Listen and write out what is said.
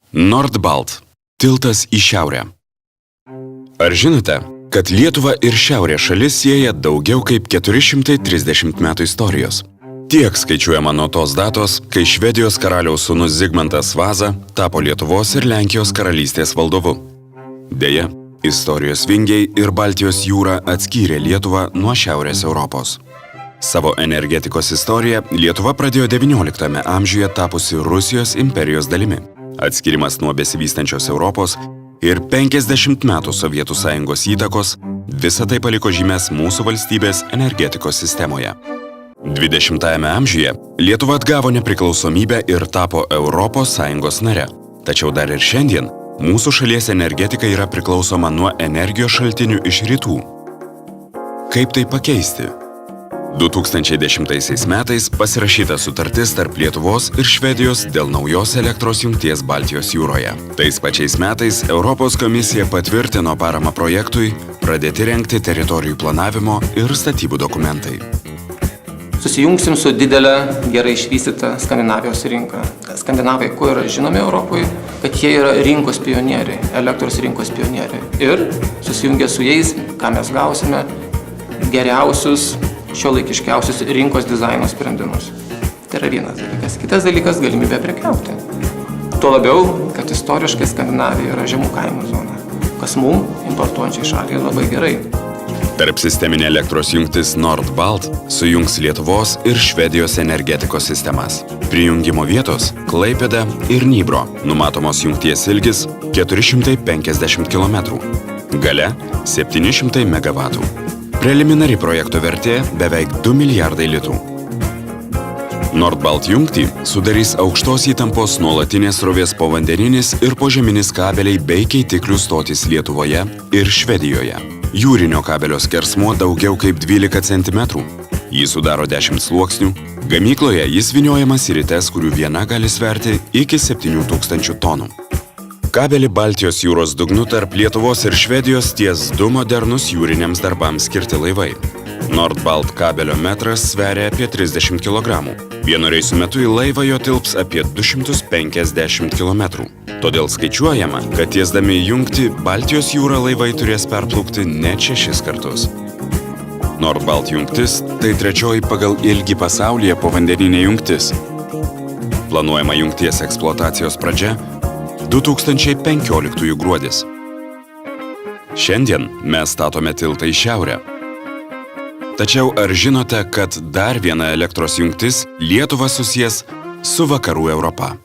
Nordbalt – tiltas į šiaurę. Ar žinote, kad Lietuvą ir šiaurės šalis sieja daugiau kaip 430 metų istorijos? Tiek skaičiuojama nuo tos datos, kai Švedijos karaliaus sūnus Zigmantas Vaza tapo Lietuvos ir Lenkijos karalystės valdovu. Deja, istorijos vingiai ir Baltijos jūra atskyrė Lietuvą nuo Šiaurės Europos. Savo energetikos istoriją Lietuva pradėjo XIX amžiuje tapusi Rusijos imperijos dalimi. Atskyrimas nuo besivystančios Europos ir 50 metų Sovietų Sąjungos įtakos visą tai paliko žymės mūsų valstybės energetikos sistemoje. 20-ame amžiuje Lietuva atgavo nepriklausomybę ir tapo Europos Sąjungos nare. Tačiau dar ir šiandien mūsų šalies energetika yra priklausoma nuo energijos šaltinių iš rytų. Kaip tai pakeisti? 2010 metais pasirašyta sutartis tarp Lietuvos ir Švedijos dėl naujos elektros jungties Baltijos jūroje. Tais pačiais metais Europos komisija patvirtino paramą projektui pradėti rengti teritorijų planavimo ir statybų dokumentai. Susijungsim su didelė, gerai išvystyta Skandinavijos rinka. Skandinavai, kuo yra žinomi Europoje, kad jie yra rinkos pionieriai, elektros rinkos pionieriai. Ir susijungę su jais, ką mes gausime, geriausius, šiuolaikiškiausius rinkos dizaino sprendimus. Tai yra vienas dalykas. Kitas dalykas – galimybė prekiauti. Tuo labiau, kad istoriškai Skandinavija yra žemų kainų zona, kas mum, importuojančiai šaliai, labai gerai. Tarpsisteminė elektros jungtis Nordbalt sujungs Lietuvos ir Švedijos energetikos sistemas. Prijungimo vietos – Klaipėda ir Nybro. Numatomos jungties ilgis – 450 km. Galia – 700 MW. Preliminari projekto vertė – beveik 2 milijardai litų. Nordbalt jungtį sudarys aukštos įtampos nuolatinės srovės povandeninis ir požeminis kabeliai bei keitiklių stotys Lietuvoje ir Švedijoje. Jūrinio kabelio skersmuo daugiau kaip 12 cm. Jį sudaro 10 sluoksnių. Gamykloje jis vyniojamas į rites, kurių viena gali sverti iki 7000 tonų. Kabelį Baltijos jūros dugnu tarp Lietuvos ir Švedijos ties 2 modernus jūriniams darbams skirti laivai. Nordbalt kabelio metras sveria apie 30 kg. Vieno reisų metu į laivą jo tilps apie 250 km. Todėl skaičiuojama, kad tiesdami jungtį Baltijos jūrą laivai turės perplaukti net 6 kartus. Nordbalt jungtis – tai trečioji pagal ilgį pasaulyje povandeninė jungtis. Planuojama jungties eksploatacijos pradžia – 2015 gruodis. Šiandien mes statome tiltą į šiaurę. Tačiau ar žinote, kad dar viena elektros jungtis Lietuvą susijęs su Vakarų Europa?